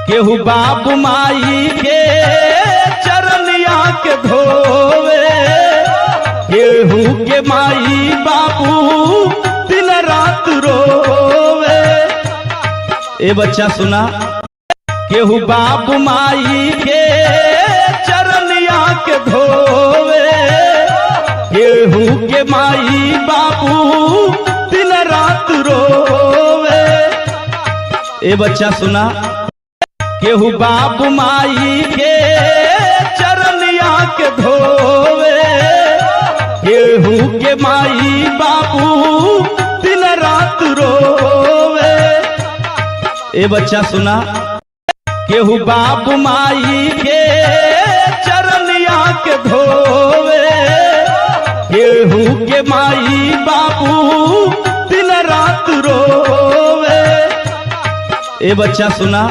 केहू बाप माई के चरनिया के धोवे, केहू के माई बाबू दिन रात रोवे। ए बच्चा सुना, केहू बाप माई के चरनिया के धोवे, केहू के माई बाबू दिन रात रोवे। ए बच्चा सुना, केहू बाप माई के चरनिया के धोवे, केहू के माई बाबू दिन रात रोवे। ए बच्चा सुना, केहू बाप माई के चरनिया के धोवे, केहू के माई बाबू दिन रात रोवे। ए बच्चा सुना।